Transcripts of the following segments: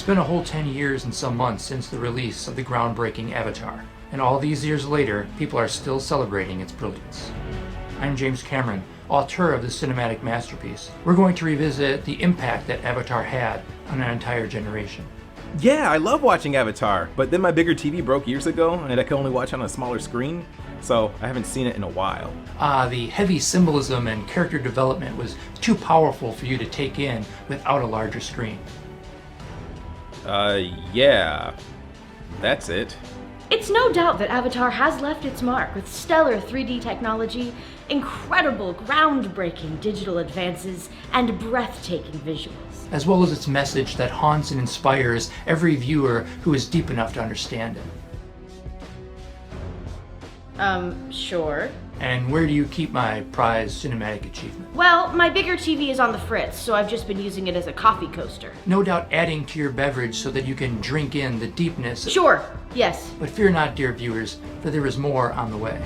It's been a whole 10 years and some months since the release of the groundbreaking Avatar, and all these years later, people are still celebrating its brilliance. I'm James Cameron, author of this cinematic masterpiece. We're going to revisit the impact that Avatar had on an entire generation. Yeah, I love watching Avatar, but then my bigger TV broke years ago and I could only watch on a smaller screen, so I haven't seen it in a while. The heavy symbolism and character development was too powerful for you to take in without a larger screen. Yeah, that's it. It's no doubt that Avatar has left its mark with stellar 3D technology, incredible, groundbreaking digital advances, and breathtaking visuals. As well as its message that haunts and inspires every viewer who is deep enough to understand it. Sure. And where do you keep my prized cinematic achievement? Well, my bigger TV is on the fritz, so I've just been using it as a coffee coaster. No doubt adding to your beverage so that you can drink in the deepness. Sure, yes. But fear not, dear viewers, for there is more on the way.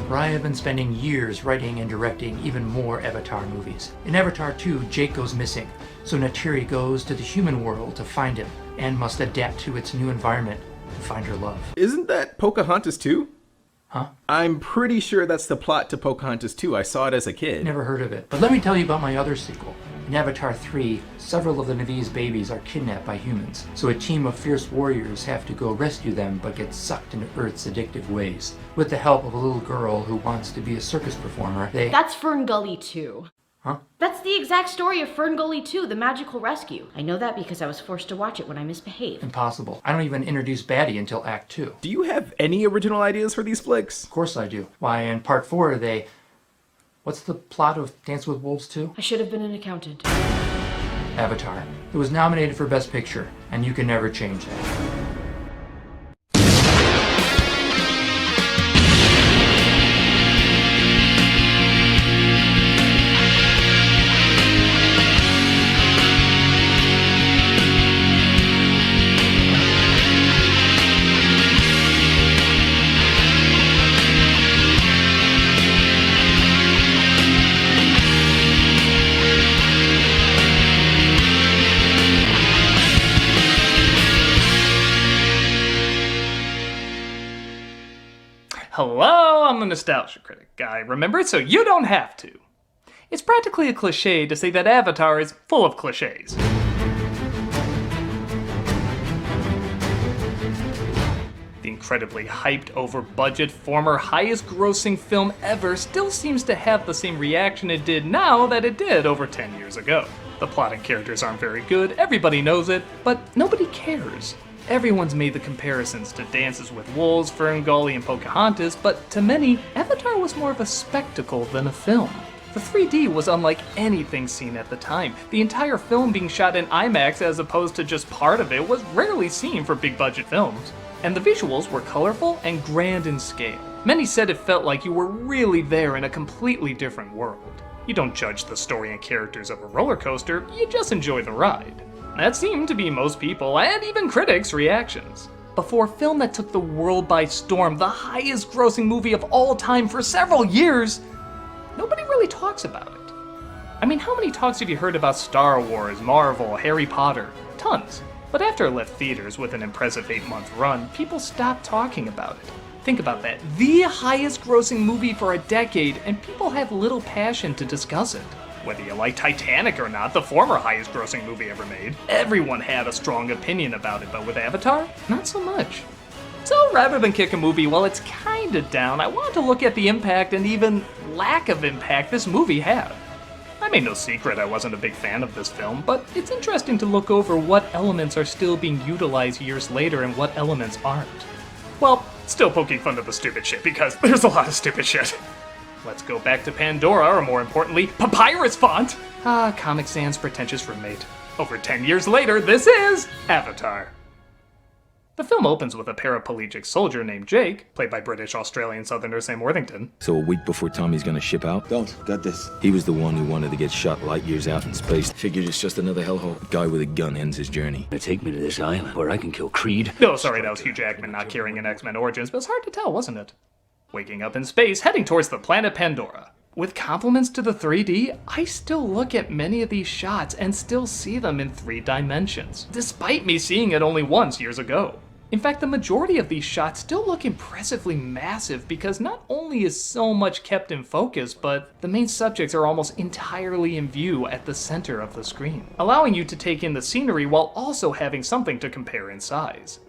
For I have been spending years writing and directing even more Avatar movies. In Avatar 2, Jake goes missing, so Neytiri goes to the human world to find him, and must adapt to its new environment to find her love. Isn't that Pocahontas 2? Huh? I'm pretty sure that's the plot to Pocahontas 2. I saw it as a kid. Never heard of it. But let me tell you about my other sequel. In Avatar 3, several of the Navi's babies are kidnapped by humans, so a team of fierce warriors have to go rescue them but get sucked into Earth's addictive ways. With the help of a little girl who wants to be a circus performer, they... That's Fern Gully 2. Huh? That's the exact story of Fern Gully 2, The Magical Rescue. I know that because I was forced to watch it when I misbehaved. Impossible. I don't even introduce Batty until Act 2. Do you have any original ideas for these flicks? Of course I do. Why, in Part 4 they... What's the plot of Dance with Wolves 2? I should have been an accountant. Avatar. It was nominated for Best Picture, and you can never change that. Hello, I'm the Nostalgia Critic guy, remember? So you don't have to. It's practically a cliche to say that Avatar is full of cliches. The incredibly hyped, over-budget, former highest-grossing film ever still seems to have the same reaction it did now that it did over 10 years ago. The plot and characters aren't very good, everybody knows it, but nobody cares. Everyone's made the comparisons to Dances with Wolves, Fern Gully, and Pocahontas, but to many, Avatar was more of a spectacle than a film. The 3D was unlike anything seen at the time. The entire film being shot in IMAX as opposed to just part of it was rarely seen for big-budget films. And the visuals were colorful and grand in scale. Many said it felt like you were really there in a completely different world. You don't judge the story and characters of a roller coaster, you just enjoy the ride. That seemed to be most people, and even critics' reactions. But for a film that took the world by storm, the highest grossing movie of all time for several years, nobody really talks about it. I mean, how many talks have you heard about Star Wars, Marvel, Harry Potter? Tons. But after it left theaters with an impressive 8-month run, people stopped talking about it. Think about that. The highest grossing movie for a decade, and people have little passion to discuss it. Whether you like Titanic or not, the former highest grossing movie ever made, everyone had a strong opinion about it, but with Avatar, not so much. So rather than kick a movie while it's kinda down, I wanted to look at the impact and even lack of impact this movie had. I made no secret I wasn't a big fan of this film, but it's interesting to look over what elements are still being utilized years later and what elements aren't. Well, still poking fun at the stupid shit, because there's a lot of stupid shit. Let's go back to Pandora, or more importantly, Papyrus Font! Comic Sans pretentious roommate. Over 10 years later, this is Avatar. The film opens with a paraplegic soldier named Jake, played by British-Australian Southerner Sam Worthington. So a week before Tommy's gonna ship out? Don't. Got this. He was the one who wanted to get shot light years out in space. Figured it's just another hellhole. A guy with a gun ends his journey. Take me to this island where I can kill Creed. No, sorry, that was Hugh Jackman not carrying an X-Men Origins, but it's hard to tell, wasn't it? Waking up in space, heading towards the planet Pandora. with compliments to the 3D, I still look at many of these shots and still see them in 3 dimensions, despite me seeing it only once years ago. In fact, the majority of these shots still look impressively massive because not only is so much kept in focus, but the main subjects are almost entirely in view at the center of the screen, allowing you to take in the scenery while also having something to compare in size.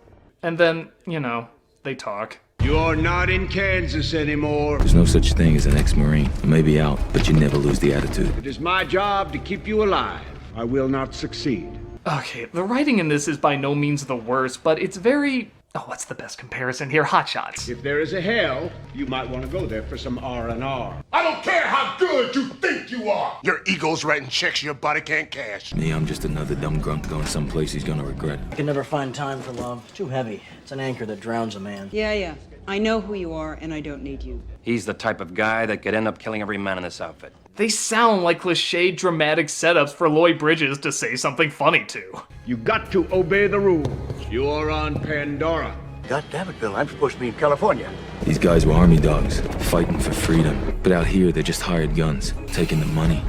And then, you know, they talk. You're not in Kansas anymore. There's no such thing as an ex-Marine. I may be out, but you never lose the attitude. It is my job to keep you alive. I will not succeed. Okay, the writing in this is by no means the worst, but it's very... Oh, what's the best comparison here? Hot Shots. If there is a hell, you might want to go there for some R&R. I don't care how good you think you are. Your ego's writing checks your body can't cash. Me, I'm just another dumb grunt going someplace he's gonna regret. I can never find time for love. Too heavy. It's an anchor that drowns a man. Yeah. I know who you are, and I don't need you. He's the type of guy that could end up killing every man in this outfit. They sound like cliched dramatic setups for Lloyd Bridges to say something funny to. You got to obey the rules. You're on Pandora. God damn it, Bill. I'm supposed to be in California. These guys were army dogs, fighting for freedom. But out here, they're just hired guns, taking the money.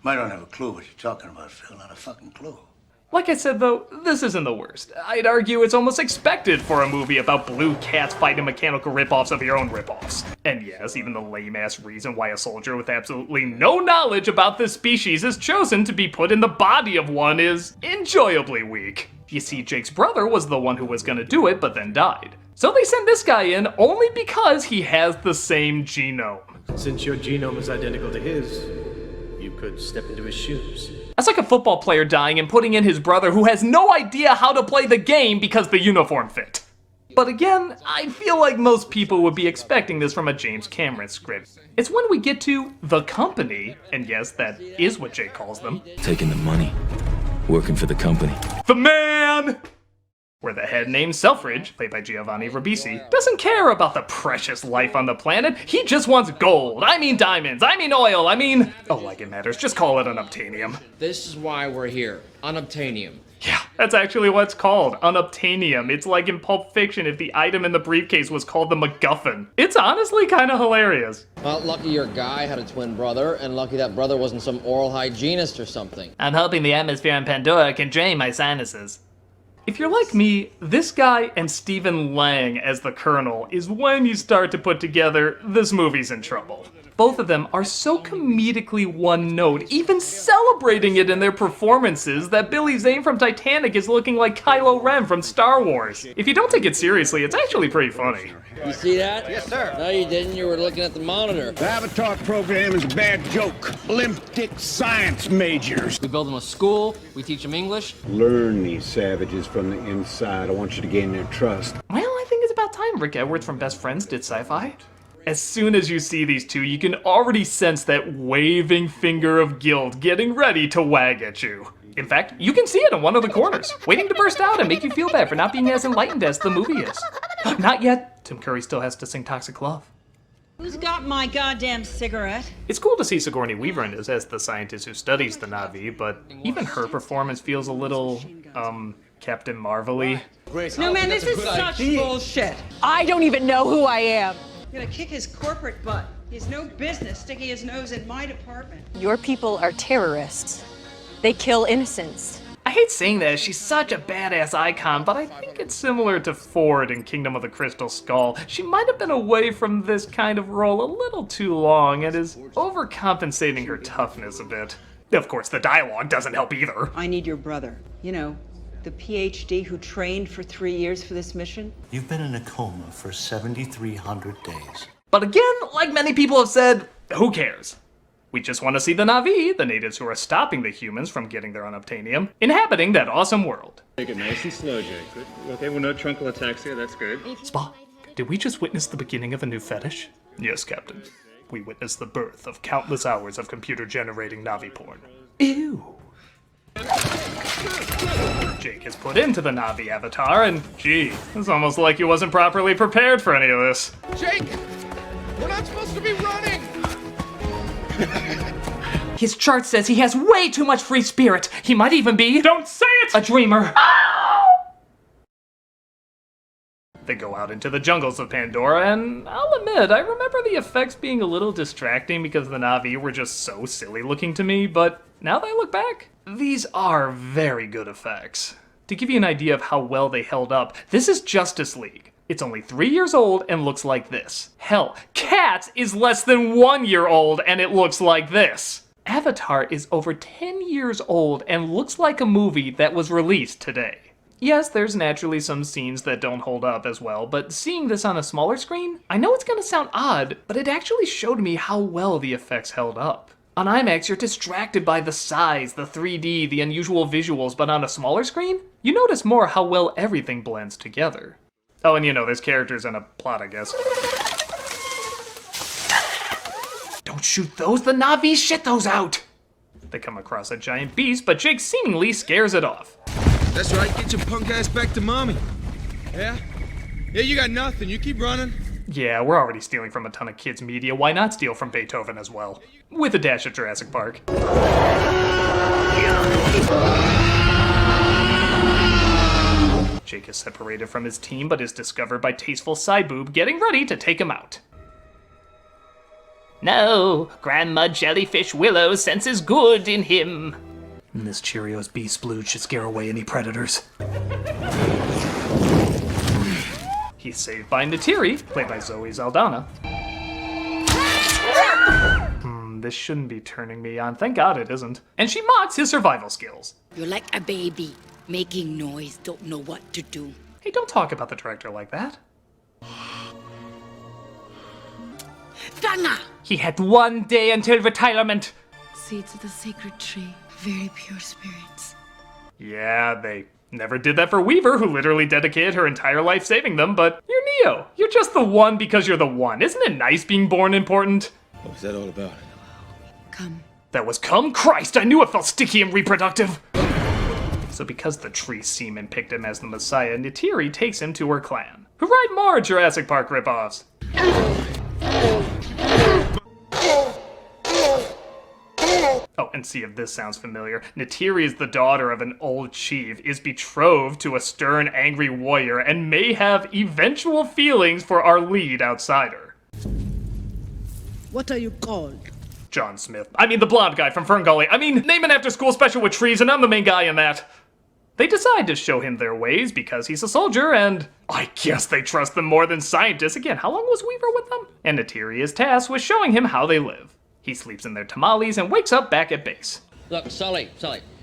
I don't have a clue what you're talking about, Phil. Not a fucking clue. Like I said though, this isn't the worst. I'd argue it's almost expected for a movie about blue cats fighting mechanical ripoffs of your own ripoffs. And yes, even the lame-ass reason why a soldier with absolutely no knowledge about this species is chosen to be put in the body of one is enjoyably weak. You see, Jake's brother was the one who was gonna do it, but then died. So they sent this guy in only because he has the same genome. Since your genome is identical to his, you could step into his shoes. That's like a football player dying and putting in his brother who has no idea how to play the game because the uniform fit. But again, I feel like most people would be expecting this from a James Cameron script. It's when we get to The Company, and yes, that is what Jake calls them. Taking the money, working for the company. The man! Where the head named Selfridge, played by Giovanni Ribisi, doesn't care about the precious life on the planet. He just wants gold. I mean diamonds. I mean oil. I mean... Oh, like it matters. Just call it unobtainium. This is why we're here. Unobtainium. Yeah, that's actually what it's called. Unobtainium. It's like in Pulp Fiction if the item in the briefcase was called the MacGuffin. It's honestly kind of hilarious. Well, lucky your guy had a twin brother, and lucky that brother wasn't some oral hygienist or something. I'm hoping the atmosphere in Pandora can drain my sinuses. If you're like me, this guy and Stephen Lang as the Colonel is when you start to put together this movie's in trouble. Both of them are so comedically one-note, even celebrating it in their performances, that Billy Zane from Titanic is looking like Kylo Ren from Star Wars. If you don't take it seriously, it's actually pretty funny. You see that? Yes, sir. No, you didn't. You were looking at the monitor. The Avatar program is a bad joke. Limp-dick science majors. We build them a school. We teach them English. Learn these savages from the inside. I want you to gain their trust. Well, I think it's about time Rick Edwards from Best Friends did sci-fi. As soon as you see these two, you can already sense that waving finger of guilt getting ready to wag at you. In fact, you can see it in one of the corners, waiting to burst out and make you feel bad for not being as enlightened as the movie is. Not yet. Tim Curry still has to sing Toxic Love. Who's got my goddamn cigarette? It's cool to see Sigourney Weaver in this as the scientist who studies the Na'vi, but even her performance feels a little, Captain Marvel-y. No, man, this is such bullshit. I don't even know who I am. I'm gonna kick his corporate butt. He has no business sticking his nose in my department. Your people are terrorists. They kill innocents. I hate saying that, she's such a badass icon, but I think it's similar to Ford in Kingdom of the Crystal Skull. She might have been away from this kind of role a little too long and is overcompensating her toughness a bit. Of course, the dialogue doesn't help either. I need your brother. You know, the PhD who trained for 3 years for this mission. You've been in a coma for 7,300 days. But again, like many people have said, who cares? We just want to see the Na'vi, the natives who are stopping the humans from getting their unobtainium, inhabiting that awesome world. Take it nice and slow, Jake. Okay, well, no truncal ataxia, that's good. Spa, did we just witness the beginning of a new fetish? Yes, Captain. We witnessed the birth of countless hours of computer-generating Na'vi porn. Ew. Jake is put into the Na'vi avatar, and gee, it's almost like he wasn't properly prepared for any of this. Jake! We're not supposed to be running! His chart says he has way too much free spirit. He might even be— Don't say it! A dreamer. They go out into the jungles of Pandora, and I'll admit, I remember the effects being a little distracting because the Na'vi were just so silly looking to me, but now that I look back, these are very good effects. To give you an idea of how well they held up, this is Justice League. It's only 3 years old and looks like this. Hell, Cats is less than 1 year old and it looks like this. Avatar is over 10 years old and looks like a movie that was released today. Yes, there's naturally some scenes that don't hold up as well, but seeing this on a smaller screen, I know it's gonna sound odd, but it actually showed me how well the effects held up. On IMAX, you're distracted by the size, the 3D, the unusual visuals, but on a smaller screen, you notice more how well everything blends together. Oh, and there's characters and a plot, I guess. Don't shoot those, the Na'vi shit those out! They come across a giant beast, but Jake seemingly scares it off. That's right, get your punk ass back to mommy. Yeah? Yeah, you got nothing, you keep running. Yeah, we're already stealing from a ton of kids' media, why not steal from Beethoven as well? With a dash of Jurassic Park. Jake is separated from his team, but is discovered by tasteful Side-Boob getting ready to take him out. No, Grandma Jellyfish Willow senses good in him. And this Cheerios bee splooge should scare away any predators. He's saved by Neytiri, played by Zoe Saldana. This shouldn't be turning me on. Thank God it isn't. And she mocks his survival skills. You're like a baby, making noise, don't know what to do. Hey, don't talk about the director like that. Dana! He had 1 day until retirement. Seeds of the sacred tree, very pure spirits. Yeah, they never did that for Weaver, who literally dedicated her entire life saving them, but you're Neo. You're just the one because you're the one. Isn't it nice being born important? What was that all about? Come. That was come? Christ, I knew it felt sticky and reproductive. So because the tree seaman picked him as the Messiah, Neytiri takes him to her clan, who write more Jurassic Park ripoffs. Oh, and see if this sounds familiar. Neytiri is the daughter of an old chief, is betrothed to a stern, angry warrior, and may have eventual feelings for our lead outsider. What are you called? John Smith. I mean the blonde guy from Ferngully. I mean, name an after-school special with trees and I'm the main guy in that. They decide to show him their ways because he's a soldier, and I guess they trust them more than scientists. Again, how long was Weaver with them? And Neytiri is tasked with showing him how they live. He sleeps in their tamales and wakes up back at base. Look, Sully,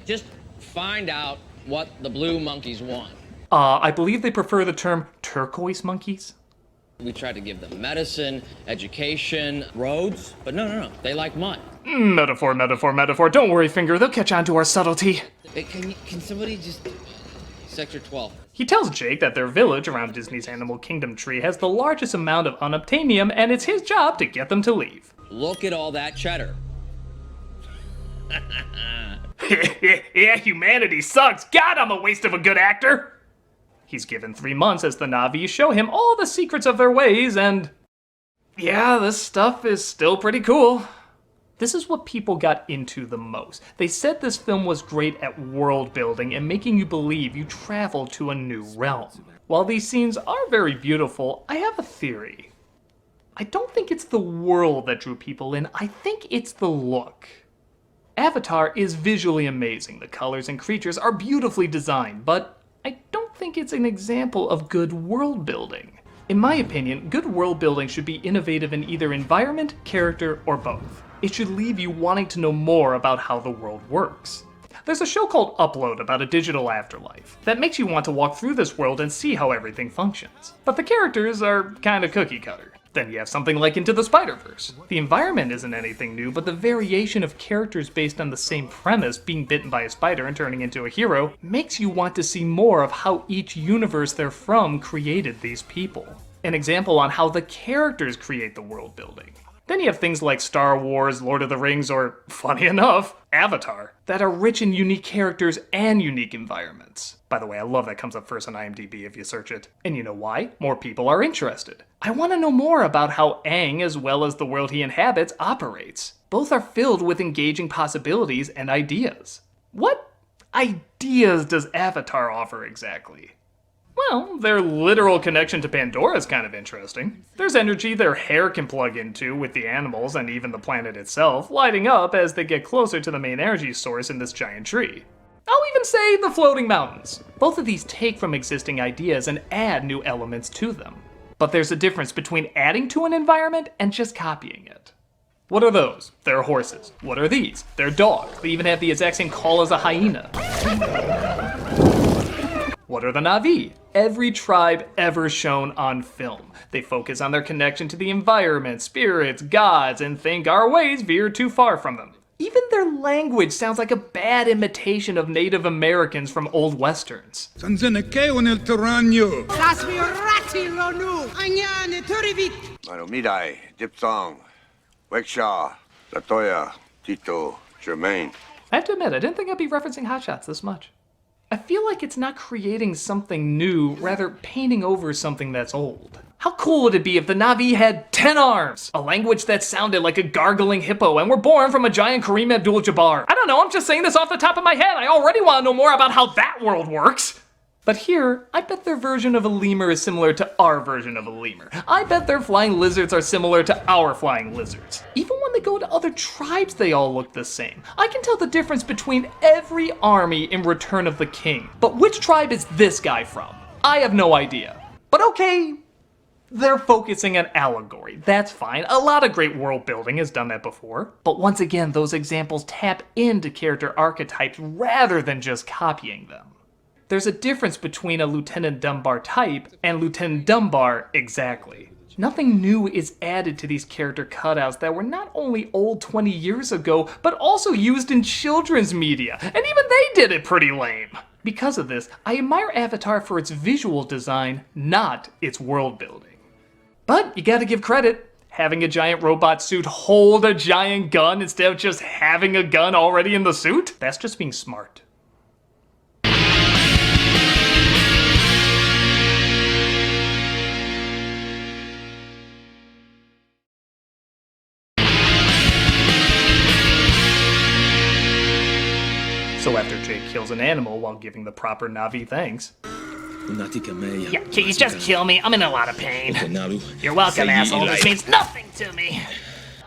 just find out what the blue monkeys want. I believe they prefer the term turquoise monkeys. We try to give them medicine, education, roads, but no, they like mud. Metaphor. Don't worry, Finger, they'll catch on to our subtlety. Hey, can somebody just... Sector 12. He tells Jake that their village around Disney's Animal Kingdom tree has the largest amount of unobtainium, and it's his job to get them to leave. Look at all that cheddar. Yeah, humanity sucks. God, I'm a waste of a good actor. He's given 3 months as the Na'vi show him all the secrets of their ways, and yeah, this stuff is still pretty cool. This is what people got into the most. They said this film was great at world building and making you believe you traveled to a new realm. While these scenes are very beautiful, I have a theory. I don't think it's the world that drew people in, I think it's the look. Avatar is visually amazing, the colors and creatures are beautifully designed, but I don't think it's an example of good world building. In my opinion, good world building should be innovative in either environment, character, or both. It should leave you wanting to know more about how the world works. There's a show called Upload about a digital afterlife that makes you want to walk through this world and see how everything functions. But the characters are kinda cookie cutter. Then you have something like Into the Spider-Verse. The environment isn't anything new, but the variation of characters based on the same premise, being bitten by a spider and turning into a hero, makes you want to see more of how each universe they're from created these people. An example on how the characters create the world building. Then you have things like Star Wars, Lord of the Rings, or, funny enough, Avatar, that are rich in unique characters and unique environments. By the way, I love that comes up first on IMDb if you search it. And you know why? More people are interested. I want to know more about how Aang, as well as the world he inhabits, operates. Both are filled with engaging possibilities and ideas. What ideas does Avatar offer exactly? Well, their literal connection to Pandora is kind of interesting. There's energy their hair can plug into with the animals and even the planet itself, lighting up as they get closer to the main energy source in this giant tree. I'll even say the floating mountains. Both of these take from existing ideas and add new elements to them. But there's a difference between adding to an environment and just copying it. What are those? They're horses. What are these? They're dogs. They even have the exact same call as a hyena. What are the Na'vi? Every tribe ever shown on film. They focus on their connection to the environment, spirits, gods, and think our ways veer too far from them. Even their language sounds like a bad imitation of Native Americans from old westerns. Maromidai, Diphthong, Wekshaw, Latoya, Tito, Germain. I have to admit, I didn't think I'd be referencing hotshots this much. I feel like it's not creating something new, rather painting over something that's old. How cool would it be if the Na'vi had 10 arms? A language that sounded like a gargling hippo and were born from a giant Kareem Abdul-Jabbar. I don't know, I'm just saying this off the top of my head. I already want to know more about how that world works. But here, I bet their version of a lemur is similar to our version of a lemur. I bet their flying lizards are similar to our flying lizards. Even when they go to other tribes, they all look the same. I can tell the difference between every army in Return of the King. But which tribe is this guy from? I have no idea. But okay, they're focusing on allegory. That's fine. A lot of great world building has done that before. But once again, those examples tap into character archetypes rather than just copying them. There's a difference between a Lieutenant Dunbar type and Lieutenant Dunbar exactly. Nothing new is added to these character cutouts that were not only old 20 years ago, but also used in children's media, and even they did it pretty lame. Because of this, I admire Avatar for its visual design, not its world building. But you gotta give credit. Having a giant robot suit hold a giant gun instead of just having a gun already in the suit? That's just being smart. So after Jake kills an animal while giving the proper Na'vi thanks. Yeah, can you just kill me? I'm in a lot of pain. You're welcome, asshole. This means nothing to me.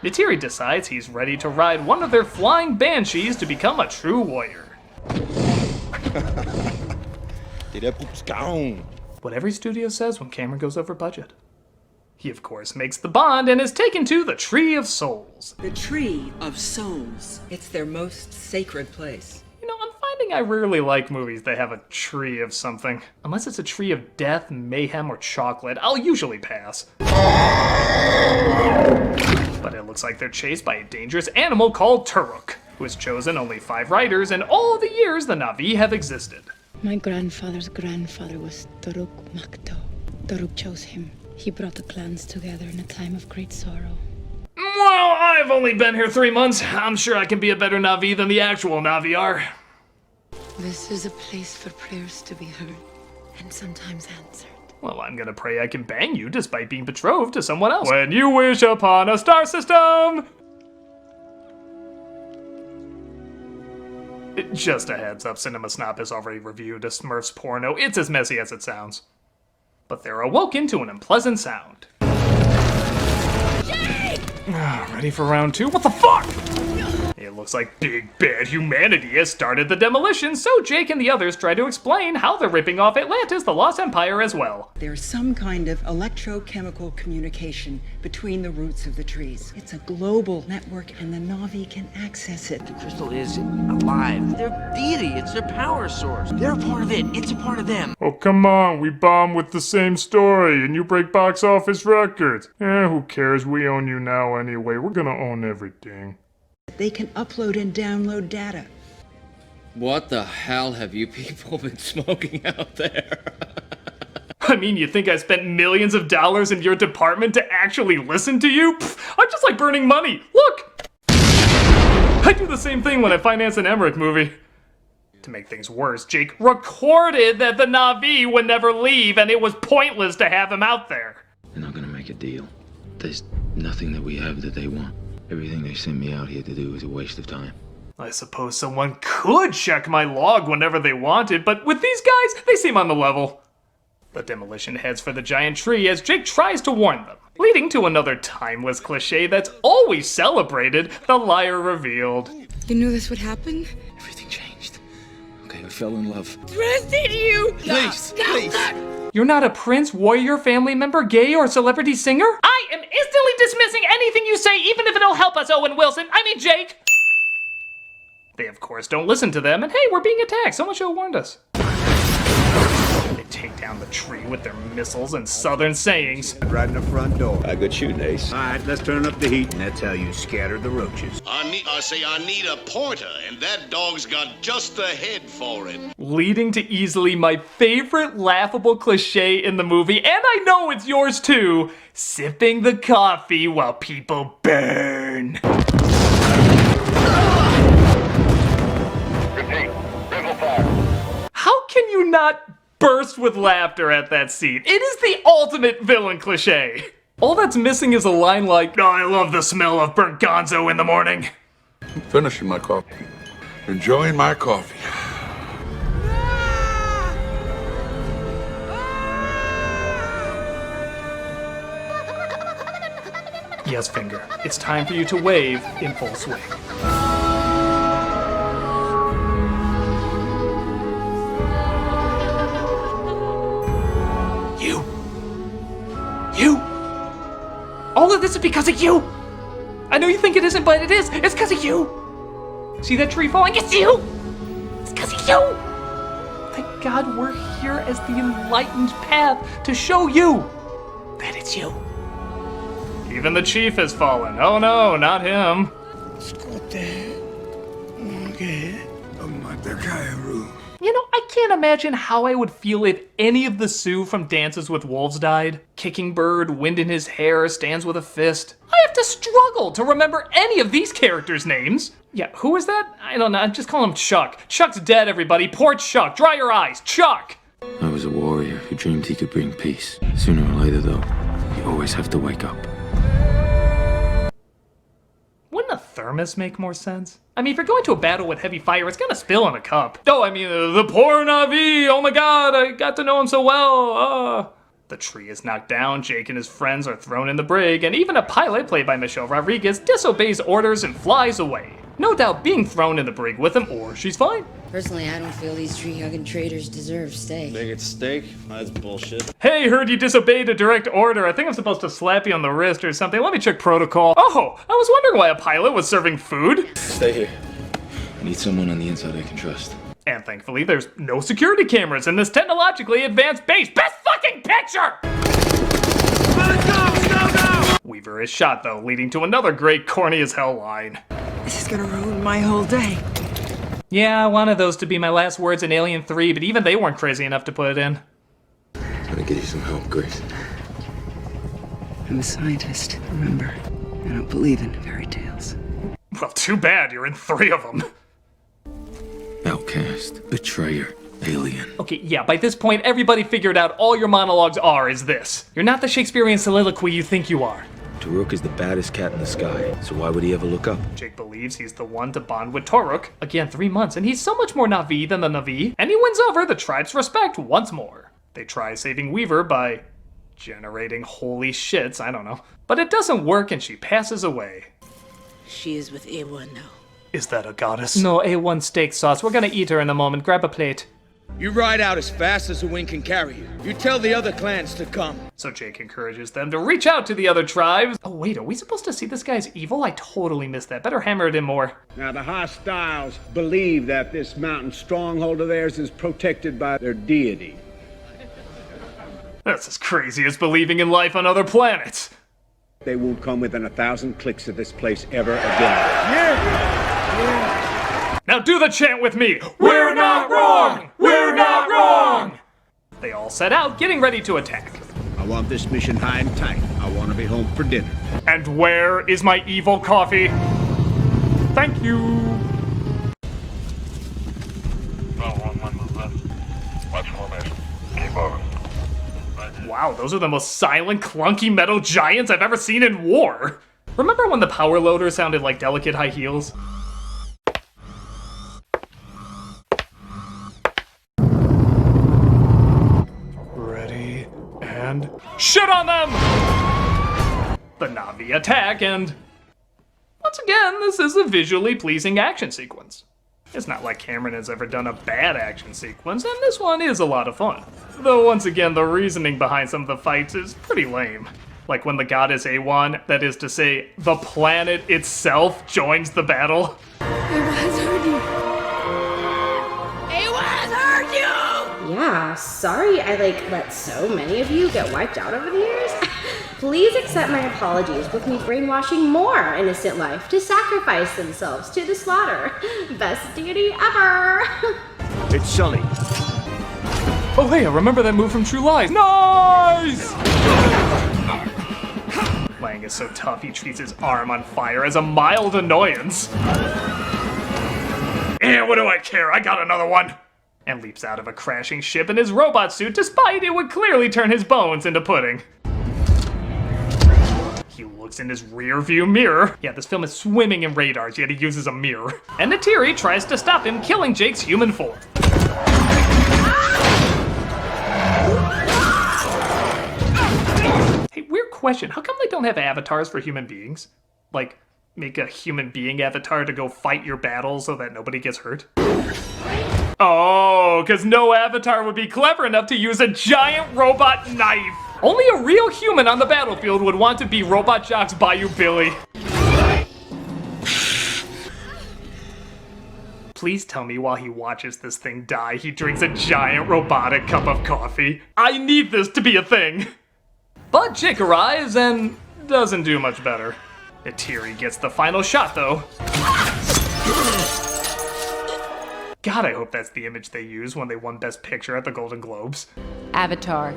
Neytiri decides he's ready to ride one of their flying banshees to become a true warrior. What every studio says when Cameron goes over budget. He, of course, makes the bond and is taken to the Tree of Souls. The Tree of Souls. It's their most sacred place. You know, I'm finding I rarely like movies that have a tree of something. Unless it's a tree of death, mayhem, or chocolate, I'll usually pass. But it looks like they're chased by a dangerous animal called Turuk, who has chosen only 5 riders in all the years the Na'vi have existed. My grandfather's grandfather was Turuk Makto. Turuk chose him. He brought the clans together in a time of great sorrow. Well, I've only been here 3 months. I'm sure I can be a better Na'vi than the actual Na'vi are. This is a place for prayers to be heard, and sometimes answered. Well, I'm gonna pray I can bang you despite being betrothed to someone else. When you wish upon a star system! Just a heads up, Cinema Snob has already reviewed a Smurfs porno. It's as messy as it sounds. But they're awoken to an unpleasant sound. Ready for round 2? What the fuck? It looks like big bad humanity has started the demolition, so Jake and the others try to explain how they're ripping off Atlantis, the Lost Empire, as well. There's some kind of electrochemical communication between the roots of the trees. It's a global network, and the Na'vi can access it. The crystal is alive. Their deity, it's their power source. They're a part of it, it's a part of them. Oh, come on, we bomb with the same story, and you break box office records. Who cares? We own you now anyway. We're gonna own everything. They can upload and download data. What the hell have you people been smoking out there? I mean, you think I spent millions of dollars in your department to actually listen to you? Pfft, I'm just like burning money. Look! I do the same thing when I finance an Emmerich movie. To make things worse, Jake recorded that the Na'vi would never leave and it was pointless to have him out there. They're not gonna make a deal. There's nothing that we have that they want. Everything they sent me out here to do is a waste of time. I suppose someone could check my log whenever they wanted, but with these guys, they seem on the level. The demolition heads for the giant tree as Jake tries to warn them, leading to another timeless cliche that's always celebrated, the liar revealed. You knew this would happen? Everything changed. Okay, we fell in love. Trusted you! Please, please. You're not a prince, warrior, family member, gay, or celebrity singer? I am instantly dismissing anything you say, even if it'll help us, Owen Wilson. I mean, Jake. They, of course, don't listen to them, and hey, we're being attacked. Someone should have warned us. They take down the tree with their missiles and southern sayings. Right in the front door. I got shooting, Ace. All right, let's turn up the heat, and that's how you scatter the roaches. I need a pointer, and that dog's got just the head for it. Leading to easily my favorite laughable cliche in the movie, and I know it's yours too, sipping the coffee while people burn. How can you not burst with laughter at that scene? It is the ultimate villain cliche. All that's missing is a line like, "Oh, I love the smell of burnt gonzo in the morning." Finishing my coffee. Enjoying my coffee. Yes, Finger, it's time for you to wave in full swing. You! All of this is because of you! I know you think it isn't, but it is! It's because of you! See that tree falling? It's you! It's because of you! Thank God we're here as the enlightened path to show you that it's you. Even the chief has fallen. Oh no, not him. You know, I can't imagine how I would feel if any of the Sioux from Dances with Wolves died. Kicking Bird, Wind in His Hair, Stands with a Fist. I have to struggle to remember any of these characters' names. Yeah, who is that? I don't know, I'm just calling him Chuck. Chuck's dead, everybody. Poor Chuck. Dry your eyes. Chuck! I was a warrior who dreamed he could bring peace. Sooner or later, though, you always have to wake up. Wouldn't a thermos make more sense? I mean, if you're going to a battle with heavy fire, it's gonna spill in a cup. Oh, I mean, the poor Na'vi! Oh my god, I got to know him so well! The tree is knocked down, Jake and his friends are thrown in the brig, and even a pilot, played by Michelle Rodriguez, disobeys orders and flies away. No doubt being thrown in the brig with him, or she's fine. Personally, I don't feel these tree-hugging traitors deserve steak. Think it's steak? That's bullshit. Hey, heard you disobeyed a direct order. I think I'm supposed to slap you on the wrist or something. Let me check protocol. Oh, I was wondering why a pilot was serving food. Stay here. I need someone on the inside I can trust. And thankfully, there's no security cameras in this technologically advanced base. Best fucking picture! Let it go! Weaver is shot, though, leading to another great corny as hell line. This is gonna ruin my whole day. Yeah, I wanted those to be my last words in Alien 3, but even they weren't crazy enough to put it in. I'm gonna get you some help, Grace. I'm a scientist, remember. I don't believe in fairy tales. Well, too bad you're in 3 of them. Outcast, betrayer, alien. Okay, yeah, by this point, everybody figured out all your monologues are is this. You're not the Shakespearean soliloquy you think you are. Toruk is the baddest cat in the sky, so why would he ever look up? Jake believes he's the one to bond with Toruk. Again, 3 months, and he's so much more Na'vi than the Na'vi, and he wins over the tribe's respect once more. They try saving Weaver by generating holy shits, I don't know. But it doesn't work and she passes away. She is with A1 now. Is that a goddess? No, A1 steak sauce. We're gonna eat her in a moment. Grab a plate. You ride out as fast as the wind can carry you. You tell the other clans to come. So Jake encourages them to reach out to the other tribes. Oh wait, are we supposed to see this guy's evil? I totally missed that. Better hammer it in more. Now, the hostiles believe that this mountain stronghold of theirs is protected by their deity. That's as crazy as believing in life on other planets. They won't come within 1,000 clicks of this place ever again. Now do the chant with me. We're not wrong! We're not wrong! They all set out, getting ready to attack. I want this mission high and tight. I want to be home for dinner. And where is my evil coffee? Thank you. Wow, those are the most silent, clunky metal giants I've ever seen in war. Remember when the power loader sounded like delicate high heels? Ready? Navi attack, and once again, this is a visually pleasing action sequence. It's not like Cameron has ever done a bad action sequence, and this one is a lot of fun. Though once again, the reasoning behind some of the fights is pretty lame. Like when the goddess A1, that is to say, the planet itself, joins the battle. Yeah, sorry I let so many of you get wiped out over the years. Please accept my apologies with me brainwashing more innocent life to sacrifice themselves to the slaughter. Best deity ever. It's Sully. Oh hey, I remember that move from True Lies. Nice! Lang is so tough he treats his arm on fire as a mild annoyance. What do I care? I got another one! And leaps out of a crashing ship in his robot suit despite it would clearly turn his bones into pudding. He looks in his rear view mirror. Yeah, this film is swimming in radars, yet he uses a mirror. And Neytiri tries to stop him, killing Jake's human form. Hey, weird question. How come they don't have avatars for human beings? Like, make a human being avatar to go fight your battle so that nobody gets hurt? Oh, because no avatar would be clever enough to use a giant robot knife. Only a real human on the battlefield would want to be Robot Jock's Bayou Billy. Please tell me while he watches this thing die, he drinks a giant robotic cup of coffee. I need this to be a thing. But Jake arrives and doesn't do much better. Neytiri gets the final shot though. God, I hope that's the image they used when they won Best Picture at the Golden Globes. Avatar.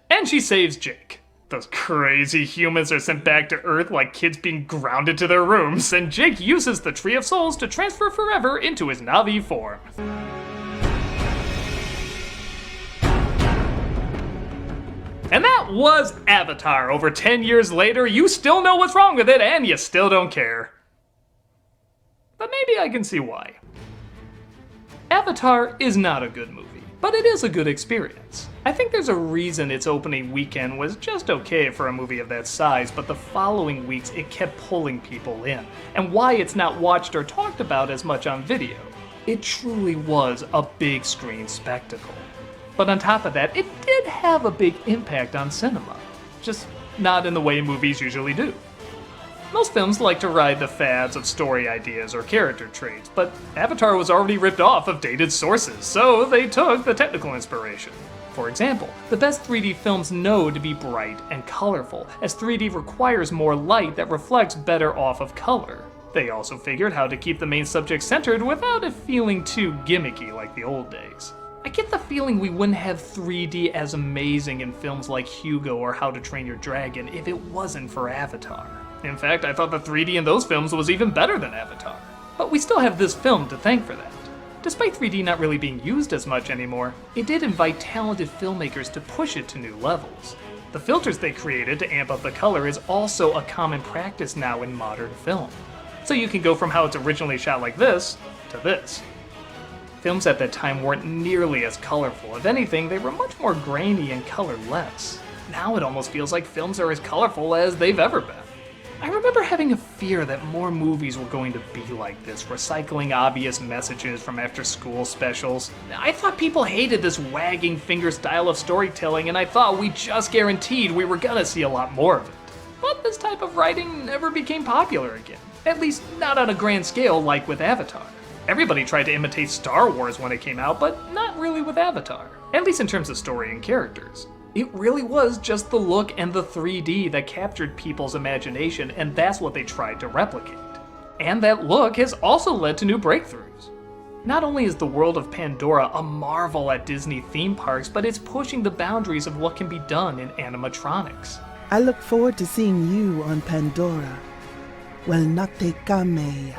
And she saves Jake. Those crazy humans are sent back to Earth like kids being grounded to their rooms, and Jake uses the Tree of Souls to transfer forever into his Navi form. And that was Avatar. Over 10 years later, you still know what's wrong with it, and you still don't care. But maybe I can see why. Avatar is not a good movie, but it is a good experience. I think there's a reason its opening weekend was just okay for a movie of that size, but the following weeks it kept pulling people in, and why it's not watched or talked about as much on video. It truly was a big screen spectacle. But on top of that, it did have a big impact on cinema, just not in the way movies usually do. Most films like to ride the fads of story ideas or character traits, but Avatar was already ripped off of dated sources, so they took the technical inspiration. For example, the best 3D films know to be bright and colorful, as 3D requires more light that reflects better off of color. They also figured how to keep the main subject centered without it feeling too gimmicky like the old days. I get the feeling we wouldn't have 3D as amazing in films like Hugo or How to Train Your Dragon if it wasn't for Avatar. In fact, I thought the 3D in those films was even better than Avatar. But we still have this film to thank for that. Despite 3D not really being used as much anymore, it did invite talented filmmakers to push it to new levels. The filters they created to amp up the color is also a common practice now in modern film. So you can go from how it's originally shot like this, to this. Films at that time weren't nearly as colorful. If anything, they were much more grainy and colorless. Now it almost feels like films are as colorful as they've ever been. I remember having a fear that more movies were going to be like this, recycling obvious messages from after-school specials. I thought people hated this wagging finger style of storytelling, and I thought we just guaranteed we were gonna see a lot more of it. But this type of writing never became popular again. At least not on a grand scale like with Avatar. Everybody tried to imitate Star Wars when it came out, but not really with Avatar. At least in terms of story and characters. It really was just the look and the 3D that captured people's imagination, and that's what they tried to replicate. And that look has also led to new breakthroughs. Not only is the world of Pandora a marvel at Disney theme parks, but it's pushing the boundaries of what can be done in animatronics. I look forward to seeing you on Pandora. Well, nate kameya.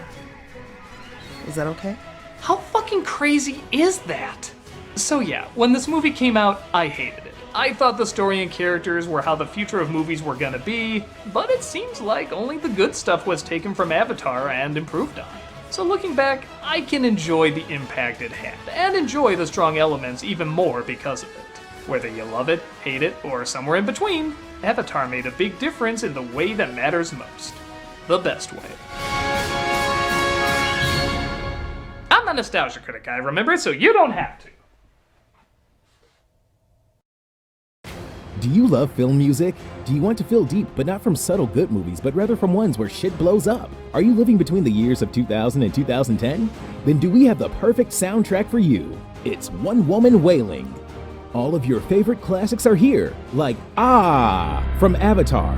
Is that okay? How fucking crazy is that? So yeah, when this movie came out, I hated it. I thought the story and characters were how the future of movies were gonna be, but it seems like only the good stuff was taken from Avatar and improved on. So looking back, I can enjoy the impact it had, and enjoy the strong elements even more because of it. Whether you love it, hate it, or somewhere in between, Avatar made a big difference in the way that matters most. The best way. I'm the nostalgia critic guy, remember? So you don't have to. Do you love film music? Do you want to feel deep, but not from subtle good movies, but rather from ones where shit blows up? Are you living between the years of 2000 and 2010? Then do we have the perfect soundtrack for you? It's One Woman Wailing. All of your favorite classics are here, like Ah from Avatar,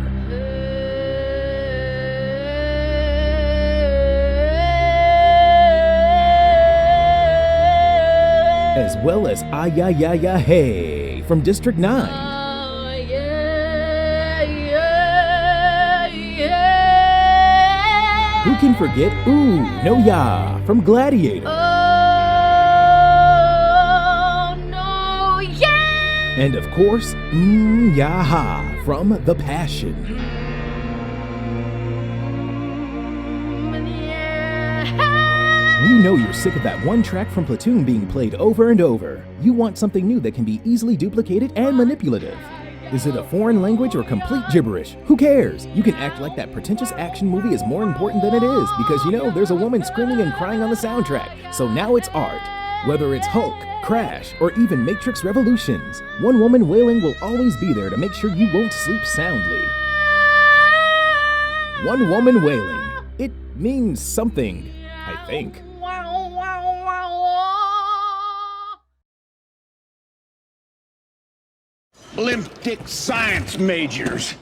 as well as Ah Ya Ya Ya Hey from District 9. Who can forget Ooh No Ya from Gladiator? Oh, no, yeah! And of course, Ya Ha from The Passion. We know you're sick of that one track from Platoon being played over and over. You want something new that can be easily duplicated and manipulative. Is it a foreign language or complete gibberish? Who cares? You can act like that pretentious action movie is more important than it is because, you know, there's a woman screaming and crying on the soundtrack. So now it's art. Whether it's Hulk, Crash, or even Matrix Revolutions, One Woman Wailing will always be there to make sure you won't sleep soundly. One Woman Wailing. It means something, I think. Limp dick science majors.